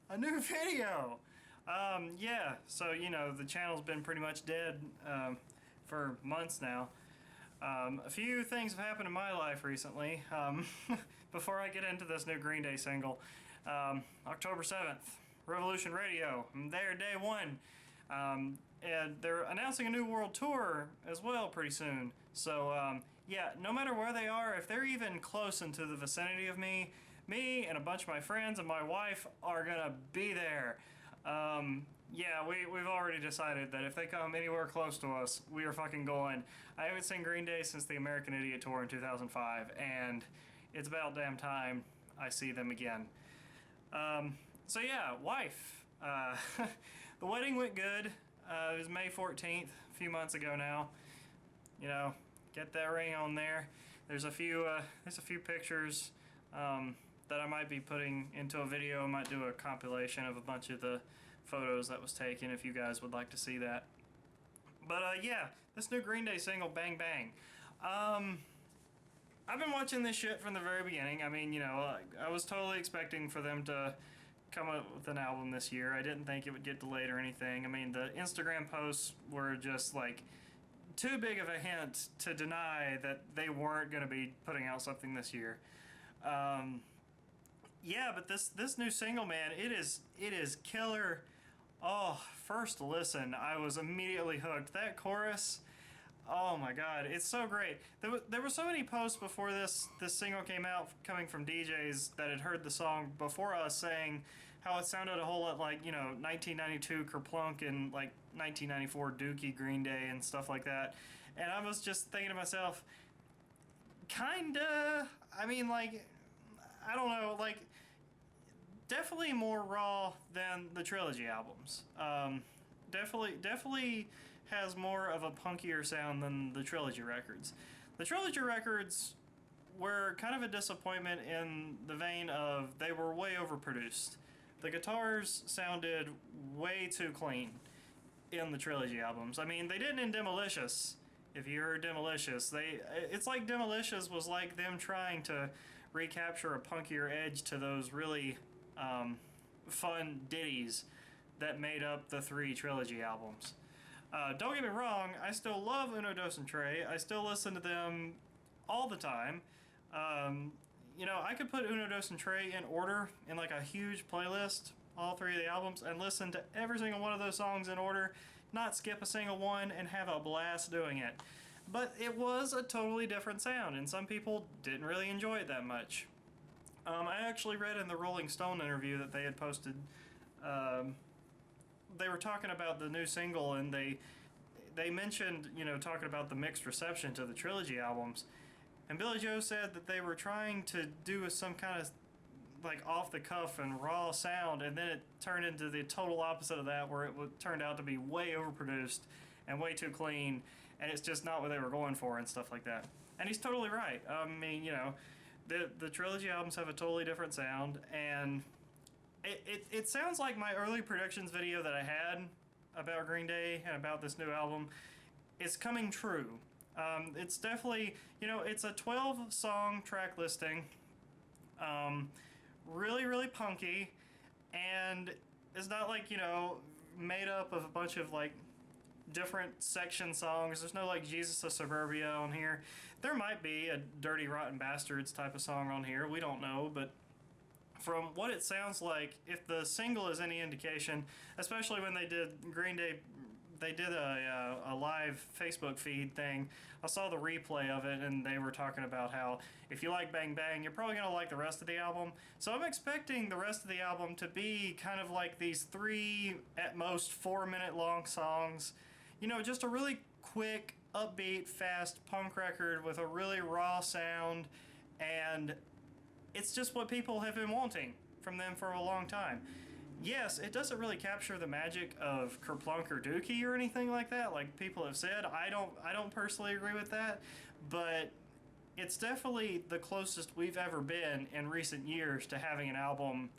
a new video. Yeah, so you know the channel's been pretty much dead for months now. A few things have happened in my life recently. Before I get into this new Green Day single, October 7th, Revolution Radio. I'm there day one. And they're announcing a new world tour as well pretty soon. So yeah, no matter where they are, if they're even close into the vicinity of me and a bunch of my friends and my wife are gonna be there. Yeah, we've already decided that if they come anywhere close to us, we are fucking going. I haven't seen Green Day since the American Idiot tour in 2005, and it's about damn time I see them again. So yeah, wife. The wedding went good. It was May 14th, a few months ago now. You know, get that ring on there. There's a few pictures that I might be putting into a video. I might do a compilation of a bunch of the photos that was taken if you guys would like to see that. But yeah, this new Green Day single, Bang Bang. I've been watching this shit from the very beginning. I mean, you know, I was totally expecting for them to come up with an album this year. I didn't think it would get delayed or anything. I mean, the Instagram posts were just like too big of a hint to deny that they weren't going to be putting out something this year. Yeah, but this new single, man, it is killer. Oh, first listen, I was immediately hooked. That chorus, oh my god, it's so great. There were so many posts before this single came out coming from DJs that had heard the song before us saying how it sounded a whole lot like, you know, 1992 Kerplunk and like 1994 Dookie Green Day and stuff like that. And I was just thinking to myself, kinda, I mean, like, I don't know, like, definitely more raw than the Trilogy albums. Definitely has more of a punkier sound than the Trilogy records. The Trilogy records were kind of a disappointment in the vein of they were way overproduced. The guitars sounded way too clean in the Trilogy albums. I mean, they didn't in Demolicious. If you heard Demolicious, it's like Demolicious was like them trying to recapture a punkier edge to those really fun ditties that made up the three Trilogy albums. Don't get me wrong, I still love Uno Dos and Tre. I still listen to them all the time. You know, I could put Uno Dos and Tre in order in like a huge playlist, all three of the albums, and listen to every single one of those songs in order, not skip a single one, and have a blast doing it. But it was a totally different sound, and some people didn't really enjoy it that much. I actually read in the Rolling Stone interview that they had posted, they were talking about the new single, and they mentioned, you know, talking about the mixed reception to the Trilogy albums. And Billy Joe said that they were trying to do some kind of like off-the-cuff and raw sound, and then it turned into the total opposite of that, where it turned out to be way overproduced and way too clean, and it's just not what they were going for and stuff like that. And he's totally right. I mean, you know, the Trilogy albums have a totally different sound, and it sounds like my early predictions video that I had about Green Day and about this new album is coming true. It's definitely, you know, it's a 12-song track listing, really, really punky, and it's not like, you know, made up of a bunch of like different section songs. There's no like Jesus of Suburbia on here. There might be a Dirty Rotten Bastards type of song on here, we don't know, but from what it sounds like, if the single is any indication, especially when they did Green Day, they did a live Facebook feed thing. I saw the replay of it, and they were talking about how if you like Bang Bang, you're probably going to like the rest of the album. So I'm expecting the rest of the album to be kind of like these 3, at most 4-minute long songs. You know, just a really quick, upbeat, fast punk record with a really raw sound, and it's just what people have been wanting from them for a long time. Yes, it doesn't really capture the magic of Kerplunk or Dookie or anything like that, like people have said. I don't personally agree with that, but it's definitely the closest we've ever been in recent years to having an album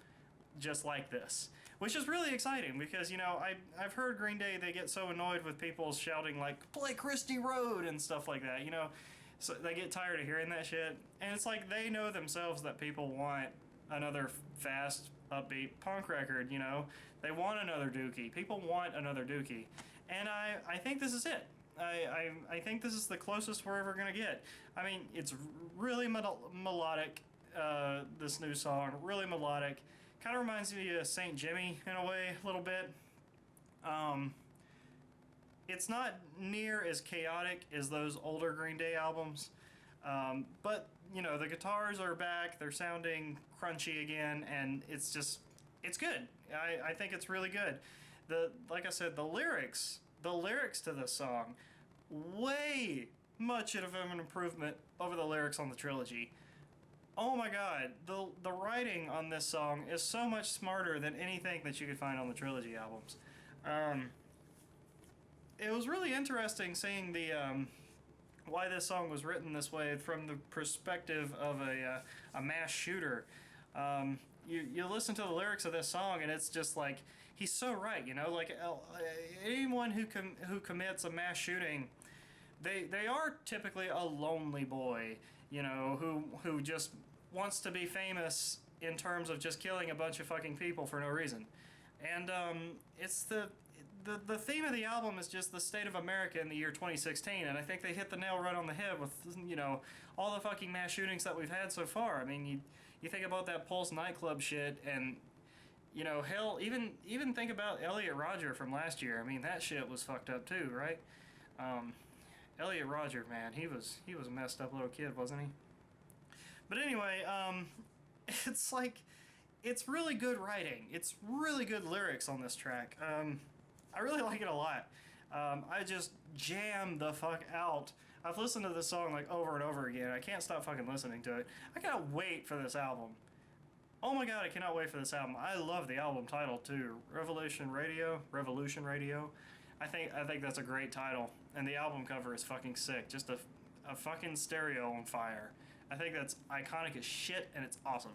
just like this, which is really exciting because, you know, I've heard Green Day, they get so annoyed with people shouting like, play Christie Road and stuff like that, you know, so they get tired of hearing that shit, and it's like they know themselves that people want another fast, upbeat punk record. You know, they want another Dookie. People want another Dookie, and I think this is it. I think this is the closest we're ever gonna get. I mean, it's really melodic. This new song, really melodic. Kind of reminds me of Saint Jimmy in a way, a little bit. It's not near as chaotic as those older Green Day albums, but you know, the guitars are back. They're sounding crunchy again, and it's good. I think it's really good. Like I said, the lyrics to this song, way much of an improvement over the lyrics on the trilogy. Oh my god, the writing on this song is so much smarter than anything that you could find on the trilogy albums. It was really interesting seeing the why this song was written this way from the perspective of a mass shooter. You listen to the lyrics of this song and it's just like, he's so right, you know, like anyone who commits a mass shooting, they are typically a lonely boy, you know, who just wants to be famous in terms of just killing a bunch of fucking people for no reason. And it's the theme of the album is just the state of America in the year 2016, and I think they hit the nail right on the head with, you know, all the fucking mass shootings that we've had so far. I mean, you think about that Pulse nightclub shit, and you know, hell, even think about Elliot Rodger from last year. I mean, that shit was fucked up too, right? Elliot Rodger, man, he was a messed up little kid, wasn't he? But anyway, it's like, it's really good writing. It's really good lyrics on this track. I really like it a lot. I just jam the fuck out. I've listened to this song like over and over again. I can't stop fucking listening to it. I cannot wait for this album. Oh my god, I cannot wait for this album. I love the album title too. Revolution Radio. I think that's a great title. And the album cover is fucking sick. Just a fucking stereo on fire. I think that's iconic as shit, and it's awesome.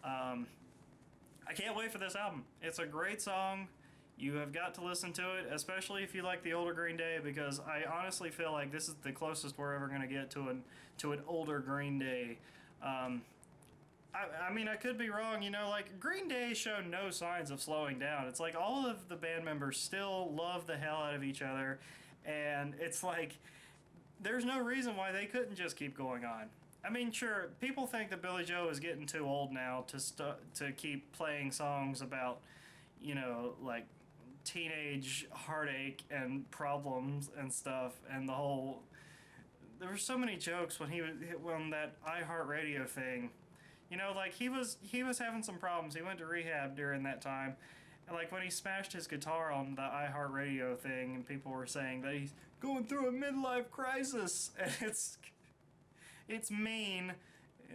I can't wait for this album. It's a great song. You have got to listen to it, especially if you like the older Green Day, because I honestly feel like this is the closest we're ever going to get to an older Green Day. I mean, I could be wrong, you know, like, Green Day showed no signs of slowing down. It's like all of the band members still love the hell out of each other, and it's like, there's no reason why they couldn't just keep going on. I mean, sure, people think that Billy Joe is getting too old now to keep playing songs about, you know, like, teenage heartache and problems and stuff, and the whole, there were so many jokes when that iHeartRadio thing, you know, like he was having some problems. He went to rehab during that time, and like when he smashed his guitar on the iHeartRadio thing, and people were saying that he's going through a midlife crisis, and it's mean,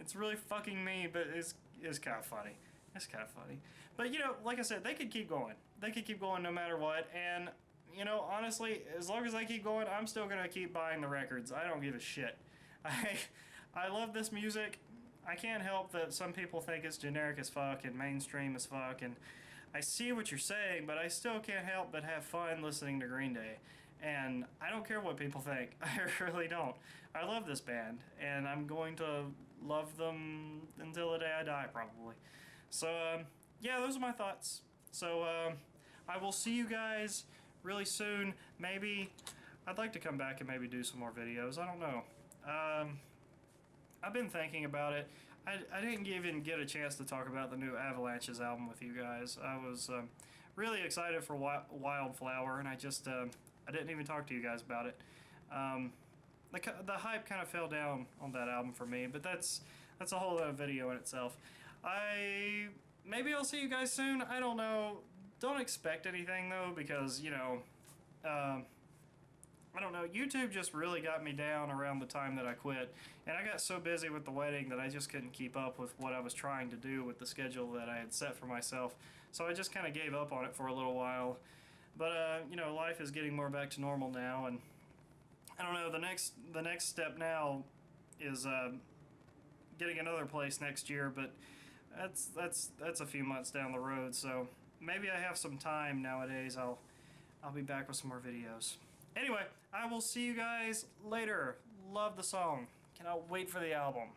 it's really fucking mean, but it's kind of funny. It's kind of funny. But, you know, like I said, they could keep going. They could keep going no matter what. And, you know, honestly, as long as they keep going, I'm still going to keep buying the records. I don't give a shit. I love this music. I can't help that some people think it's generic as fuck and mainstream as fuck. And I see what you're saying, but I still can't help but have fun listening to Green Day. And I don't care what people think. I really don't. I love this band, and I'm going to love them until the day I die, probably. So, yeah, those are my thoughts. So, I will see you guys really soon. Maybe I'd like to come back and maybe do some more videos. I don't know. I've been thinking about it. I didn't even get a chance to talk about the new Avalanches album with you guys. I was really excited for Wildflower, and I didn't even talk to you guys about it. The hype kind of fell down on that album for me, but that's a whole other video in itself. Maybe I'll see you guys soon. I don't know. Don't expect anything though, because, you know, I don't know. YouTube just really got me down around the time that I quit, and I got so busy with the wedding that I just couldn't keep up with what I was trying to do with the schedule that I had set for myself. So I just kind of gave up on it for a little while. But you know, life is getting more back to normal now, and I don't know. The next step now is getting another place next year, but that's a few months down the road. So maybe I have some time nowadays. I'll be back with some more videos. Anyway, I will see you guys later. Love the song. Cannot wait for the album.